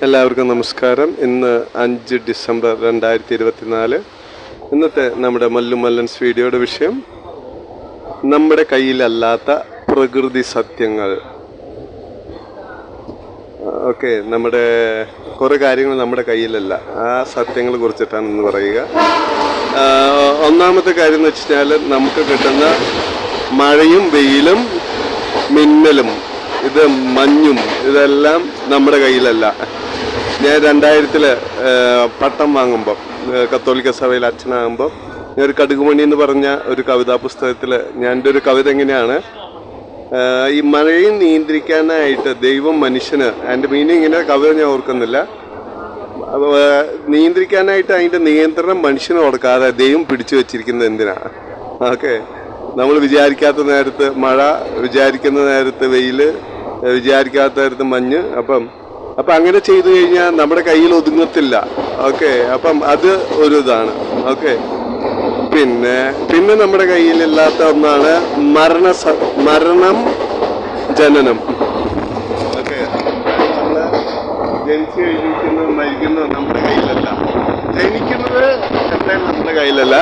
എല്ലാവർക്കും നമസ്കാരം. ഇന്ന് 5 ഡിസംബർ 2024. ഇന്നത്തെ നമ്മുടെ മല്ലൻസ് വീഡിയോയുടെ വിഷയം നമ്മുടെ കയ്യിലല്ലാത്ത പ്രകൃതി സത്യങ്ങൾ. ഓക്കെ, നമ്മുടെ കുറേ കാര്യങ്ങൾ നമ്മുടെ കയ്യിലല്ല, ആ സത്യങ്ങളെ കുറിച്ചിട്ടാണ് ഇന്ന് പറയുക. ഒന്നാമത്തെ കാര്യം എന്ന് വെച്ച് കഴിഞ്ഞാൽ, നമുക്ക് കിട്ടുന്ന മഴയും വെയിലും മിന്നലും മഞ്ഞും ഇതെല്ലാം നമ്മുടെ കയ്യിലല്ല. ഞാൻ 2000 പട്ടം വാങ്ങുമ്പോൾ, കത്തോലിക്ക സഭയിൽ അച്ഛനാകുമ്പോൾ, ഞാൻ ഒരു കടുകുമണി എന്ന് പറഞ്ഞ ഒരു കവിതാ പുസ്തകത്തിൽ എൻ്റെ ഒരു കവിത എങ്ങനെയാണ്, ഈ മഴയും നിയന്ത്രിക്കാനായിട്ട് ദൈവം മനുഷ്യന്, അതിൻ്റെ മീനിങ് ഇങ്ങനെ കവിത ഞാൻ ഓർക്കുന്നില്ല, നിയന്ത്രിക്കാനായിട്ട് അതിൻ്റെ നിയന്ത്രണം മനുഷ്യന് കൊടുക്കാതെ ദൈവം പിടിച്ചു വെച്ചിരിക്കുന്നത് എന്തിനാണ്? ഓക്കെ, നമ്മൾ വിചാരിക്കാത്ത നേരത്ത് മഴ, വിചാരിക്കുന്ന നേരത്ത് വെയിൽ, വിചാരിക്കാത്ത നേരത്ത് മഞ്ഞ്. അപ്പം അങ്ങനെ ചെയ്തു കഴിഞ്ഞാൽ നമ്മുടെ കയ്യിൽ ഒതുങ്ങത്തില്ല. ഓക്കെ, അപ്പം അത് ഒരു ഇതാണ്. ഓക്കെ, പിന്നെ നമ്മുടെ കയ്യിലില്ലാത്ത ഒന്നാണ് മരണം, ജനനം. ഓക്കെ, നമ്മൾ ജനിച്ചു കഴിഞ്ഞിരിക്കുന്നത് മരിക്കുന്നത് നമ്മുടെ കയ്യിലല്ല. ജനിക്കുന്നത് എന്തായാലും നമ്മുടെ കയ്യിലല്ല.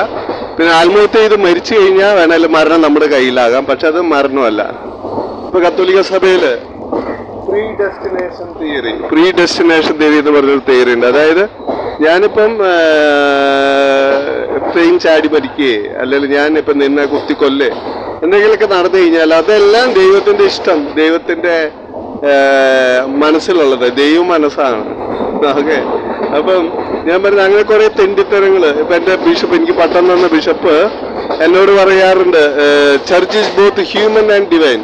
പിന്നെ ആത്മഹത്യ ചെയ്ത് മരിച്ചു കഴിഞ്ഞാൽ വേണേലും മരണം നമ്മുടെ കയ്യിലാകാം, പക്ഷെ അത് മരണമല്ല. ഇപ്പൊ കത്തോലിക്ക സഭയില് പ്രീ ഡെസ്റ്റിനേഷൻ തിയറി എന്ന് പറഞ്ഞൊരു തിയറി ഉണ്ട്. അതായത് ഞാനിപ്പം ട്രെയിൻ ചാടി മരിക്കുകയെ, അല്ലെങ്കിൽ ഞാനിപ്പം നിന്നെ കുത്തിക്കൊല്ലേ, എന്തെങ്കിലുമൊക്കെ നടന്നു കഴിഞ്ഞാൽ അതെല്ലാം ദൈവത്തിന്റെ ഇഷ്ടം, ദൈവത്തിന്റെ മനസ്സിലുള്ളത്, ദൈവ മനസ്സാണ്. ഓക്കെ, അപ്പം ഞാൻ പറഞ്ഞ അങ്ങനെ കുറെ തെണ്ടിത്തരങ്ങള്. ഇപ്പൊ എന്റെ ബിഷപ്പ്, എനിക്ക് പട്ടം തന്ന ബിഷപ്പ് എന്നോട് പറയാറുണ്ട്, church is both human and divine.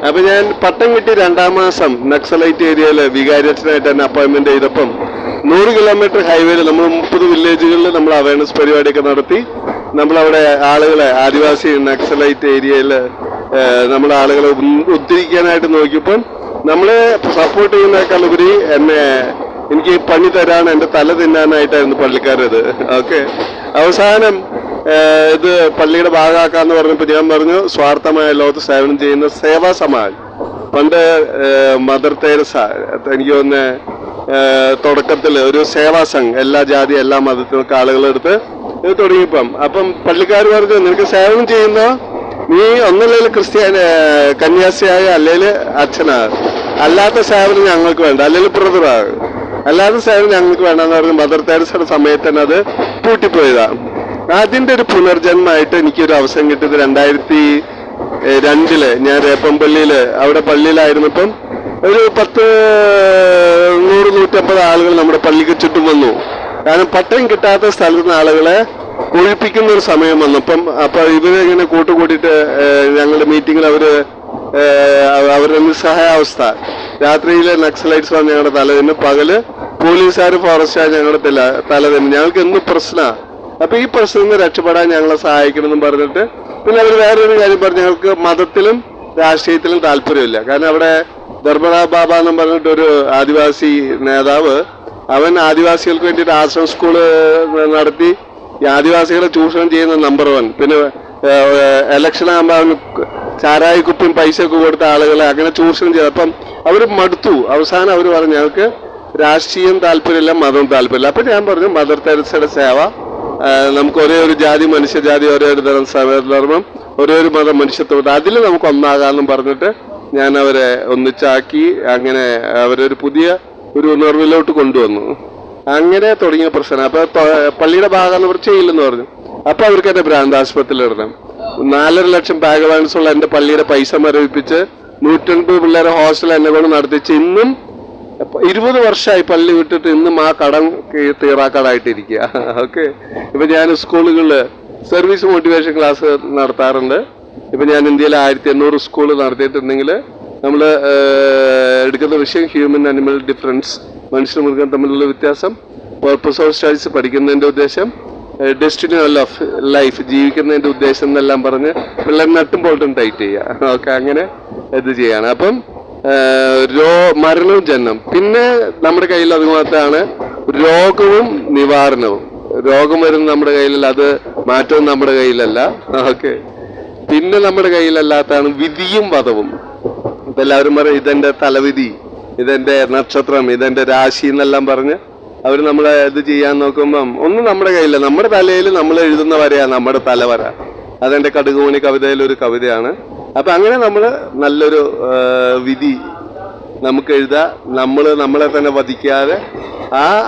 അപ്പൊ ഞാൻ പട്ടം കിട്ടി 2ാം മാസം നക്സലൈറ്റ് ഏരിയയില് വികാരിയച്ഛനായിട്ട് തന്നെ അപ്പോയിന്റ്മെന്റ് ചെയ്തപ്പം 100 കിലോമീറ്റർ ഹൈവേയിൽ നമ്മൾ 30 വില്ലേജുകളിൽ നമ്മൾ അവയർനെസ് പരിപാടിയൊക്കെ നടത്തി. നമ്മളവിടെ ആളുകളെ, ആദിവാസി നക്സലൈറ്റ് ഏരിയയിൽ നമ്മൾ ആളുകളെ ഉദ്ധരിക്കാനായിട്ട് നോക്കിയപ്പം നമ്മളെ സപ്പോർട്ട് ചെയ്യുന്നതിനേക്കാൾ ഉപരി എനിക്ക് പണി തരാൻ, എന്റെ തല തിന്നാനായിട്ടായിരുന്നു പള്ളിക്കാരത്. ഓക്കെ, അവസാനം ഇത് പള്ളിയുടെ ഭാഗമാക്കാന്ന് പറഞ്ഞപ്പോൾ ഞാൻ പറഞ്ഞു, സ്വാർത്ഥമായ ലോകത്ത് സേവനം ചെയ്യുന്ന സേവാ സമാജ്, പണ്ട് മദർ തെരേസ, എനിക്ക് തോന്നുന്ന തുടക്കത്തിൽ ഒരു സേവാ സംഘ്, എല്ലാ ജാതി എല്ലാ മതത്തിനൊക്കെ ആളുകളെടുത്ത് ഇത് തുടങ്ങിയപ്പം, അപ്പം പള്ളിക്കാർ പറഞ്ഞു, നിനക്ക് സേവനം ചെയ്യുന്ന നീ ഒന്നല്ലെങ്കിൽ കന്യാസിയായ, അല്ലെങ്കിൽ അച്ഛനാകും, അല്ലാത്ത സേവനം ഞങ്ങൾക്ക് വേണ്ട, അല്ലെങ്കിൽ ബ്രദറാകും, അല്ലാത്ത സേവനം ഞങ്ങൾക്ക് വേണ്ടെന്ന് പറഞ്ഞ് മദർ തെരേസയുടെ സമയത്ത് തന്നെ അത് പൂട്ടിപ്പോയതാണ്. അതിന്റെ ഒരു പുനർജന്മമായിട്ട് എനിക്കൊരു അവസരം കിട്ടിയത് 2002 ഞാൻ രേപ്പമ്പള്ളിയില്, അവിടെ പള്ളിയിലായിരുന്നപ്പം ഒരു 100-150 ആളുകൾ നമ്മുടെ പള്ളിക്ക് ചുറ്റും വന്നു. കാരണം പട്ടയം കിട്ടാത്ത സ്ഥലത്ത് നിന്ന് ആളുകളെ ഒഴിപ്പിക്കുന്ന ഒരു സമയം വന്നപ്പം, അപ്പൊ ഇവരിങ്ങനെ കൂട്ടുകൂട്ടിയിട്ട് ഞങ്ങളുടെ മീറ്റിങ്ങിൽ അവരുടെ നിസ്സഹായാവസ്ഥ, രാത്രിയിലെ നക്സലൈറ്റ്സ് വന്ന് ഞങ്ങളുടെ തലതിന്, പകല് പോലീസുകാർ, ഫോറസ്റ്റുകാർ ഞങ്ങളുടെ തലതിന്, ഞങ്ങൾക്ക് എന്ത് പ്രശ്നമാണ്. അപ്പൊ ഈ പ്രശ്നത്തിൽ നിന്ന് രക്ഷപ്പെടാൻ ഞങ്ങളെ സഹായിക്കണമെന്നും പറഞ്ഞിട്ട്, പിന്നെ അവർ വേറൊരു കാര്യം പറഞ്ഞു, ഞങ്ങൾക്ക് മതത്തിലും രാഷ്ട്രീയത്തിലും താല്പര്യമില്ല. കാരണം അവിടെ ധർമ്മട ബാബ എന്നും പറഞ്ഞിട്ടൊരു ആദിവാസി നേതാവ്, അവൻ ആദിവാസികൾക്ക് വേണ്ടിയിട്ട് ആശ്രമ സ്കൂള് നടത്തി ഈ ആദിവാസികളെ ചൂഷണം ചെയ്യുന്ന നമ്പർ 1. പിന്നെ ഇലക്ഷൻ ആകുമ്പോൾ അവന് ചാരായ കുപ്പിയും പൈസ ഒക്കെ കൊടുത്ത ആളുകളെ അങ്ങനെ ചൂഷണം ചെയ്തു. അപ്പം അവർ മടുത്തു. അവസാനം അവർ പറഞ്ഞു, ഞങ്ങൾക്ക് രാഷ്ട്രീയം താല്പര്യമില്ല, മതവും താല്പര്യമില്ല. അപ്പൊ ഞാൻ പറഞ്ഞു, മദർ തെരേസയുടെ സേവ, നമുക്ക് ഒരേ ഒരു ജാതി മനുഷ്യജാതി, ഒരേ ഒരു തരം സമയധർമ്മം, ഒരേ ഒരു മതം മനുഷ്യത്വം, അതിൽ നമുക്ക് ഒന്നാകാമെന്നും പറഞ്ഞിട്ട് ഞാൻ അവരെ ഒന്നിച്ചാക്കി. അങ്ങനെ അവരൊരു പുതിയ ഒരു ഉണർവിലോട്ട് കൊണ്ടുവന്നു. അങ്ങനെ തുടങ്ങിയ പ്രശ്നം. അപ്പൊ പള്ളിയുടെ ഭാഗം അവർ ചെയ്യില്ലെന്ന് പറഞ്ഞു. അപ്പൊ അവർക്ക് എന്നെ ഭ്രാന്താശുപത്രിയിൽ ഇടണം. 4.5 ലക്ഷം ബാങ്ക് ബാലൻസ് ഉള്ള എന്റെ പള്ളിയുടെ പൈസ മരവിപ്പിച്ച് 150 പിള്ളേരെ ഹോസ്റ്റൽ എന്നെ കൊണ്ട് നടത്തിച്ച് ഇന്നും 20 വർഷമായി പള്ളി വിട്ടിട്ട് ഇന്നും ആ കടം തീറാക്കടായിട്ടിരിക്കുക. ഓക്കെ, ഇപ്പൊ ഞാൻ സ്കൂളുകളിൽ സർവീസ് മോട്ടിവേഷൻ ക്ലാസ് നടത്താറുണ്ട്. ഇപ്പൊ ഞാൻ ഇന്ത്യയിലെ 1800 സ്കൂൾ നടത്തിയിട്ടുണ്ടെങ്കിൽ നമ്മൾ എടുക്കുന്ന വിഷയം ഹ്യൂമൻ ആനിമൽ ഡിഫറൻസ്, മനുഷ്യ മൃഗം തമ്മിലുള്ള വ്യത്യാസം, പർപ്പസ് ഓഫ് സ്റ്റഡീസ് പഠിക്കുന്നതിന്റെ ഉദ്ദേശം, ഡെസ്റ്റിനി ഓഫ് ലൈഫ് ജീവിക്കുന്നതിന്റെ ഉദ്ദേശം എന്നെല്ലാം പറഞ്ഞ് പിള്ളേർ നട്ടും ബോൾട്ടും ടൈറ്റ് ചെയ്യുക. ഓക്കെ, അങ്ങനെ ഇത് ചെയ്യാണ്. അപ്പം മരണവും ജനനം. പിന്നെ നമ്മുടെ കയ്യിൽ അത് മാത്രമാണ് രോഗവും നിവാരണവും. രോഗം വരുന്ന നമ്മുടെ കയ്യിലല്ല, അത് മാറ്റവും നമ്മുടെ കയ്യിലല്ല. ഓക്കെ, പിന്നെ നമ്മുടെ കയ്യിലല്ലാത്തതാണ് വിധിയും വധവും. ഇപ്പൊ എല്ലാവരും പറയും, ഇതെന്റെ തലവിധി, ഇതെന്റെ നക്ഷത്രം, ഇതെന്റെ രാശി എന്നെല്ലാം പറഞ്ഞ് അവർ നമ്മളെ ഇത് ചെയ്യാൻ നോക്കുമ്പം ഒന്നും നമ്മുടെ കയ്യില്ല. നമ്മുടെ തലയിൽ നമ്മൾ എഴുതുന്ന വരയാ നമ്മുടെ തലവര. അതെന്റെ കടുകുമണി കവിതയിലൊരു കവിതയാണ്. അപ്പൊ അങ്ങനെ നമ്മൾ നല്ലൊരു വിധി നമുക്ക് എഴുതാ. നമ്മളെ തന്നെ വധിക്കാതെ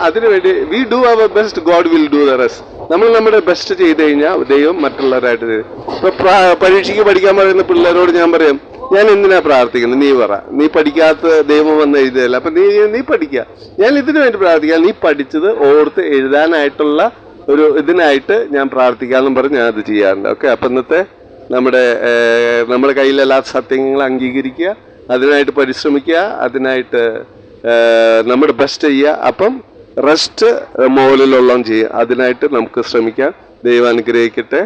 അതിനുവേണ്ടി we do our best, God will do the rest. നമ്മൾ നമ്മുടെ ബെസ്റ്റ് ചെയ്ത് കഴിഞ്ഞാൽ ദൈവം മറ്റുള്ളവരായിട്ട് ചെയ്യും. ഇപ്പൊ പരീക്ഷയ്ക്ക് പഠിക്കാൻ പറയുന്ന പിള്ളേരോട് ഞാൻ പറയും, ഞാൻ എന്തിനാ പ്രാർത്ഥിക്കുന്നത്, നീ പറ. നീ പഠിക്കാത്ത ദൈവം വന്ന് എഴുതുകയല്ല, അപ്പൊ നീ പഠിക്കുക. ഞാൻ ഇതിനു വേണ്ടി പ്രാർത്ഥിക്കാം, നീ പഠിച്ചത് ഓർത്ത് എഴുതാനായിട്ടുള്ള ഒരു ഇതിനായിട്ട് ഞാൻ പ്രാർത്ഥിക്കാമെന്നും പറഞ്ഞ് ഞാൻ അത് ചെയ്യാറുണ്ട്. ഓക്കെ, അപ്പൊ ഇന്നത്തെ നമ്മുടെ കയ്യിലെല്ലാ സത്യങ്ങളും അംഗീകരിക്കുക, അതിനായിട്ട് പരിശ്രമിക്കുക, അതിനായിട്ട് നമ്മുടെ ബെസ്റ്റ് ചെയ്യുക. അപ്പം റെസ്റ്റ് മുകളിലുള്ളതും ചെയ്യുക. അതിനായിട്ട് നമുക്ക് ശ്രമിക്കാം. ദൈവം അനുഗ്രഹിക്കട്ടെ.